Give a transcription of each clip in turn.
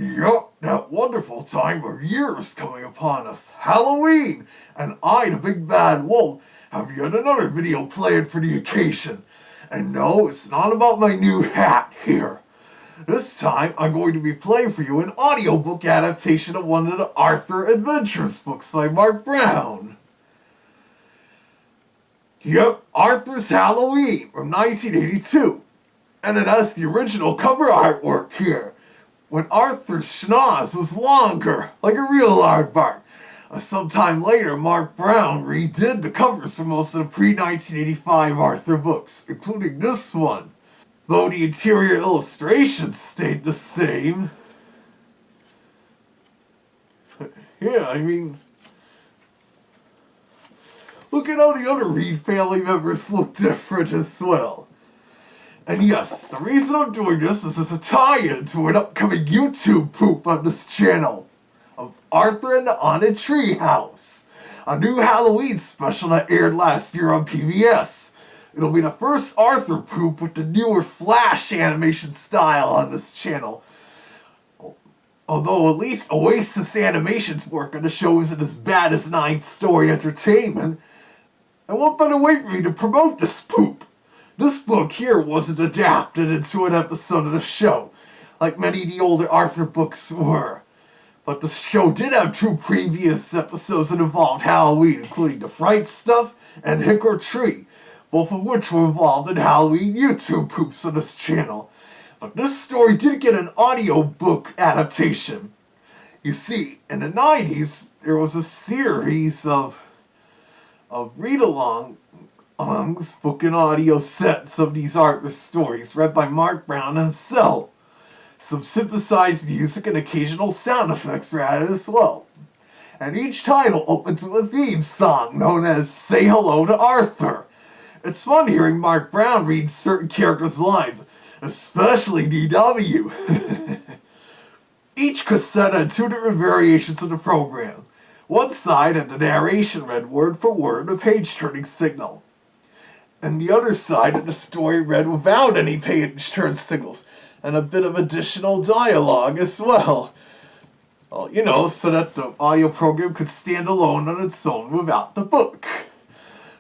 Yup, that wonderful time of year is coming upon us, Halloween! And I, the big bad wolf, have yet another video planned for the occasion. And no, it's not about my new hat here. This time, I'm going to be playing for you an audiobook adaptation of one of the Arthur Adventures books by Marc Brown. Yep, Arthur's Halloween from 1982. And it has the original cover artwork here, when Arthur's schnoz was longer, like a real aardvark. Sometime later, Marc Brown redid the covers for most of the pre-1985 Arthur books, including this one. Though the interior illustrations stayed the same. Yeah, I mean, look at how the other Reed family members look different as well. And yes, the reason I'm doing this is as a tie-in to an upcoming YouTube poop on this channel of Arthur and the Haunted Treehouse, a new Halloween special that aired last year on PBS. It'll be the first Arthur poop with the newer Flash animation style on this channel. Although at least Oasis Animation's work on the show isn't as bad as 9 Story Entertainment. And what better way for me to promote this poop? This book here wasn't adapted into an episode of the show, like many of the older Arthur books were. But the show did have 2 previous episodes that involved Halloween, including The Fright Stuff and Hick or Tree, both of which were involved in Halloween YouTube poops on this channel. But this story did get an audiobook adaptation. You see, in the 90s, there was a series of read-alongs, book and audio sets of these Arthur stories read by Marc Brown himself. Some synthesized music and occasional sound effects were added as well. And each title opens with a theme song known as Say Hello to Arthur. It's fun hearing Marc Brown read certain characters' lines, especially DW. Each cassette had 2 different variations of the program. One side had the narration read word for word, a page-turning signal. And the other side had the story read without any page-turn signals, and a bit of additional dialogue as well. Well, you know, so that the audio program could stand alone on its own without the book.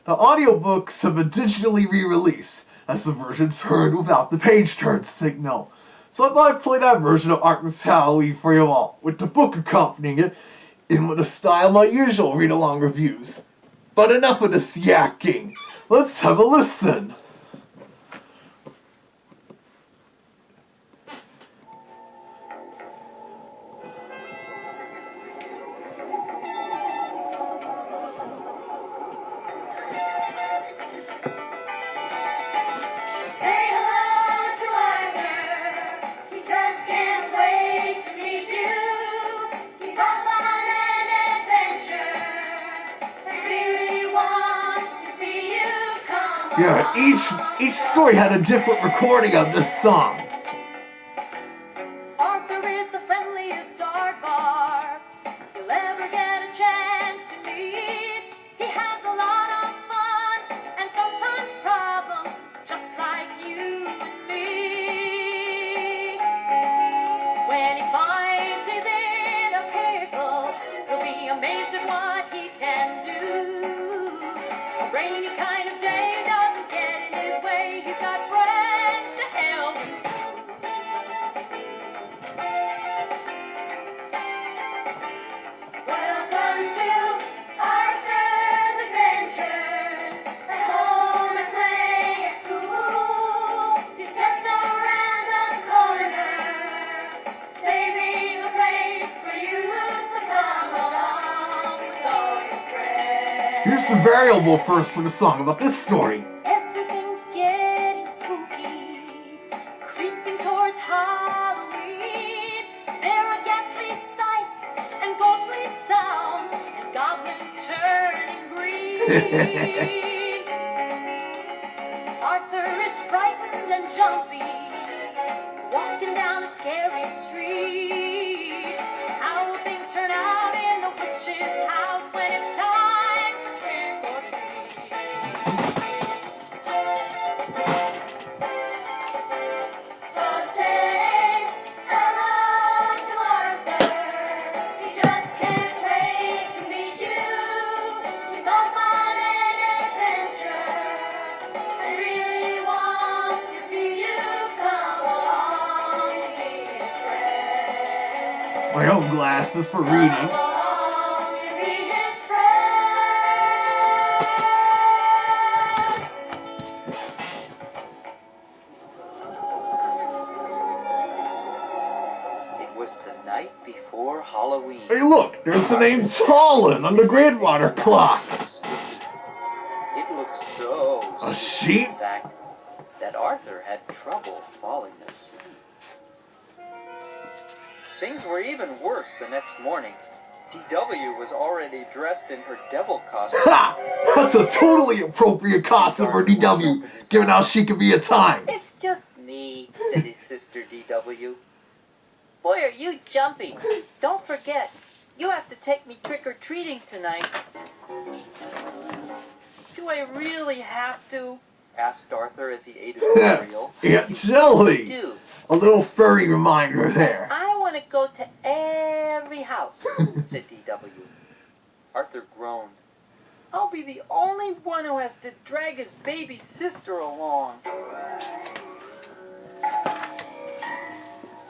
The audiobooks have been digitally re-released, as the version's heard without the page-turn signal. So I thought I'd play that version of Arthur's Halloween for you all, with the book accompanying it, in the style of my usual read-along reviews. But enough of this yakking. Let's have a listen. Yeah, each story had a different recording of this song. Arthur is the friendliest aardvark you'll ever get a chance to meet. He has a lot of fun and sometimes problems, just like you and me. When he finds he's in a pickle, he'll be amazed at what he can do. A rainy kind of day. He's got friends to help him. Welcome to Arthur's Adventures. At home and play at school. He's just around the corner, saving a place for you, so come along with all your friends. Here's the variable first for the song about this story. Halloween, there are ghastly sights and ghostly sounds and goblins turning green. Arthur is frightened and jumpy, walking down a scary street. How will things turn out in the witch's house when it's time for trick or treat? So say hello to My own glasses for reading. Long to be his friend. It was the night before Halloween. Hey look, there's the name Tallinn on the grandfather clock. It looked so A spooky, sheep? in fact, that Arthur had trouble falling asleep. Things were even worse the next morning. DW was already dressed in her devil costume. Ha! That's a totally appropriate costume for DW, given how she can be at times. It's just me, said his sister DW. Boy, are you jumpy. Don't forget, you have to take me trick-or-treating tonight. Do I really have to? Asked Arthur as he ate his cereal. Aunt Jelly! Do. A little furry reminder there. I want to go to every house, said DW. Arthur groaned. I'll be the only one who has to drag his baby sister along.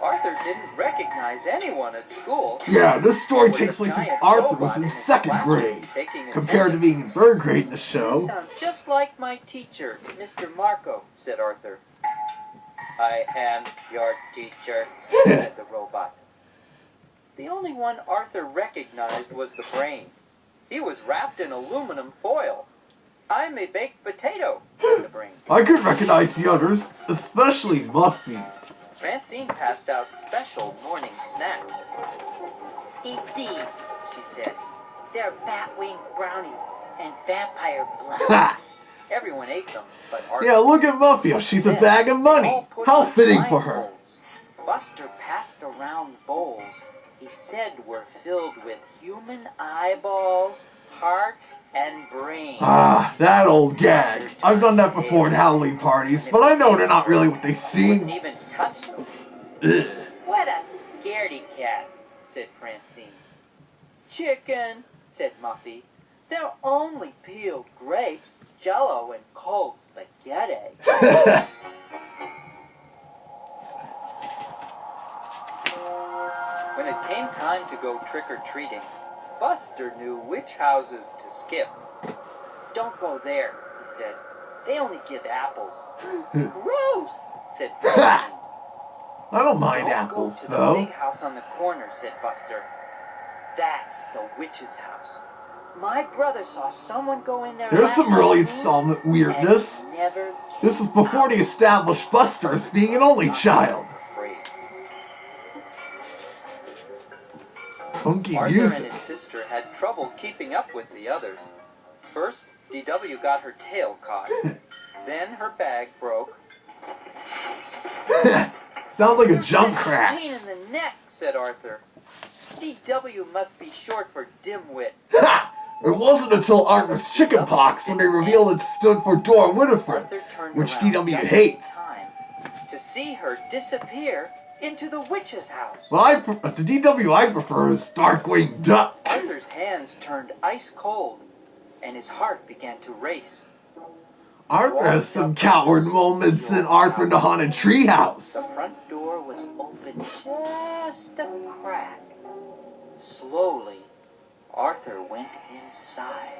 Arthur didn't recognize anyone at school. Yeah, this story takes place when Arthur was in 2nd grade, compared to being in 3rd grade in the You show. sound just like my teacher, Mr. Marco, said Arthur. I am your teacher, said the robot. The only one Arthur recognized was the brain. He was wrapped in aluminum foil. I'm a baked potato, said the brain. I could recognize the others, especially Muffy. Francine passed out special morning snacks. Eat these, she said. They're bat-winged brownies and vampire blood. Ha! Everyone ate them, but Arthur... Yeah, look at Muffy, she's a bag of money. How fitting for her. Buster passed around bowls he said were filled with human eyeballs, hearts, and brains. Ah, that old gag. I've done that before at Halloween parties, but I know they're not really what they Wouldn't seem. even touch them. Ugh. What a scaredy cat, said Francine. Chicken, said Muffy. They're only peeled grapes, jello, and cold spaghetti. When it came time to go trick-or-treating, Buster knew which houses to skip. Don't go there, he said. They only give apples. Gross, said Francine. I don't mind Don't apples, go to the though. big house on the corner, said Buster. That's the witch's house. My brother saw someone go in there. There's last some early Halloween installment weirdness. and never This is before they established Buster as being an only child. afraid. Funky Arthur and music. his sister had trouble keeping up with the others. First, DW got her tail caught. Then her bag broke. Sounds like a jump That's a crash. pain in the neck, said Arthur. DW must be short for dimwit. Ha! It wasn't until Arthur's chickenpox when they revealed it stood for Dora Winifred, Arthur turned which around DW just in hates. time to see her disappear into the witch's house. But the DW I prefer is Darkwing Duck. Arthur's hands turned ice cold, and his heart began to race. Arthur has some coward moments in Arthur in the Haunted Treehouse. The front door was open just a crack. Slowly, Arthur went inside.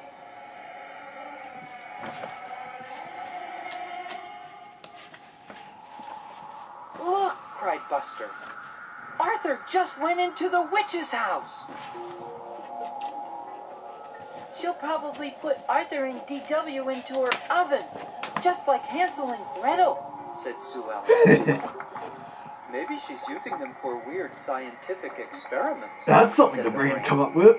Look, cried Buster. Arthur just went into the witch's house. She'll probably put Arthur and DW into her oven, just like Hansel and Gretel, said Sue Ellen. Maybe she's using them for weird scientific experiments. That's something said the the brain brain. come up with.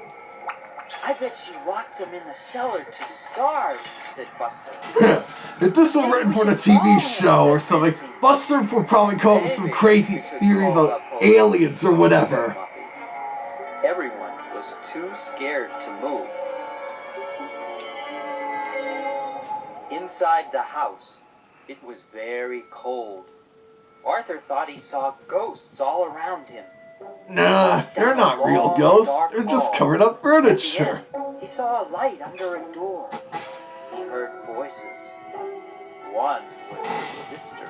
I bet she locked them in the cellar to starve, said Buster. If this were written for the TV show or something, Buster would probably come up with some crazy theory about aliens or whatever. Everyone was too scared to move. Inside the house, it was very cold. Arthur thought he saw ghosts all around him. Nah, they're not real ghosts. They're just covered up At the end, furniture. he saw a light under a door. He heard voices. One was his sister's.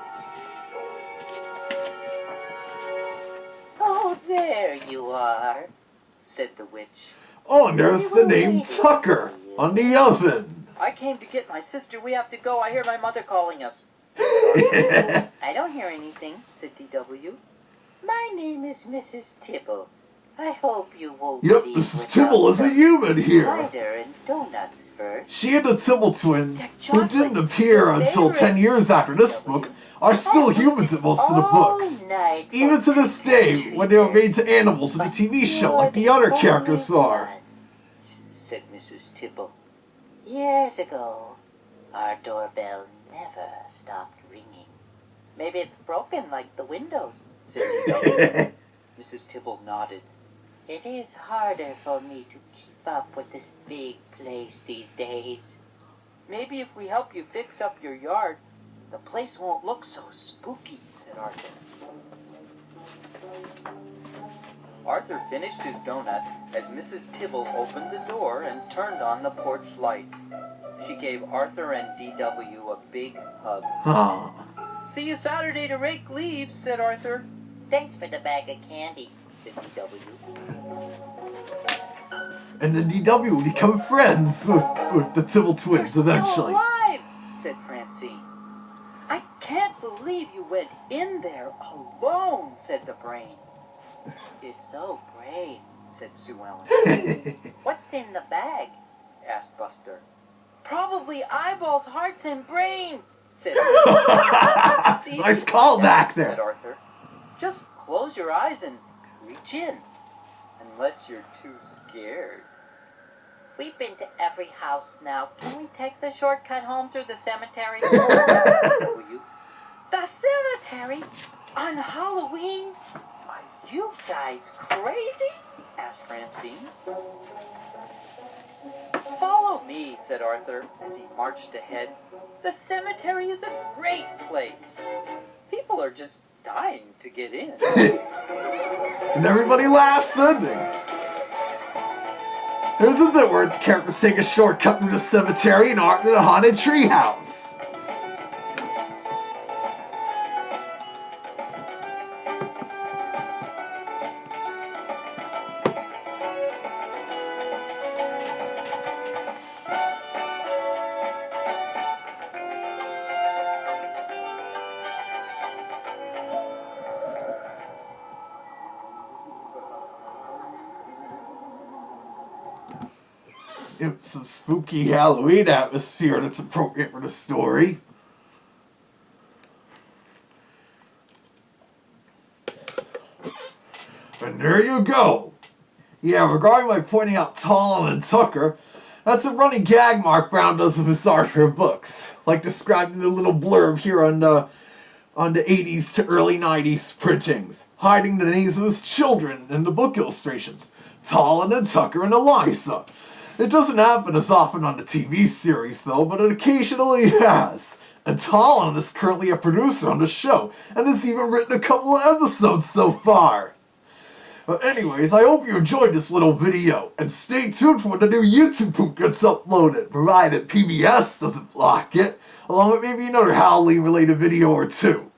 Oh, there There you are, said the witch. Oh, and there's the name Tucker on the oven. I came to get my sister. We have to go. I hear my mother calling us. I don't hear anything, said DW. My name is Mrs. Tibble. I hope you won't Yep, leave Mrs. without Tibble is a some human here. cider and donuts first. She and the Tibble twins, who didn't appear until 10 years after this book, are still humans in most of the books. Even to this day, when they were made to animals in the TV show like the other characters are. Said Mrs. Tibble. Years ago, our doorbell never stopped ringing. Maybe it's broken like the windows, said DW. Mrs. Tibble nodded. It is harder for me to keep up with this big place these days. Maybe if we help you fix up your yard, the place won't look so spooky, said Arthur. Arthur finished his donut as Mrs. Tibble opened the door and turned on the porch light. She gave Arthur and DW a big hug. See you Saturday to rake leaves, said Arthur. Thanks for the bag of candy, said DW. And then DW will become friends with the Tibble twins eventually. Still alive, said Francine. I can't believe you went in there alone, said the brain. You're so brave, said Sue Ellen. What's in the bag? Asked Buster. Probably eyeballs, hearts, and brains, said Nice callback there, said Arthur. Just close your eyes and reach in. Unless you're too scared. We've been to every house now. Can we take the shortcut home through the cemetery? Will you? The cemetery? On Halloween? Are you guys crazy? Asked Francine. Follow me, said Arthur as he marched ahead. The cemetery is a great place. People are just dying to get in. And everybody laughs, doesn't they? There's a bit where characters take a shortcut through the cemetery and art in the haunted treehouse. It's a spooky Halloween atmosphere that's appropriate for the story. And there you go. Yeah, regarding my pointing out Talon and Tucker, that's a running gag Marc Brown does of his Arthur books, like described in the little blurb here on the 80s to early 90s printings, hiding the names of his children in the book illustrations, Talon and Tucker and Eliza. It doesn't happen as often on the TV series, though, but it occasionally has. And Talon is currently a producer on the show, and has even written a couple of episodes so far. But anyways, I hope you enjoyed this little video, and stay tuned for when the new YouTube poop gets uploaded, provided PBS doesn't block it, along with maybe another Halloween-related video or two.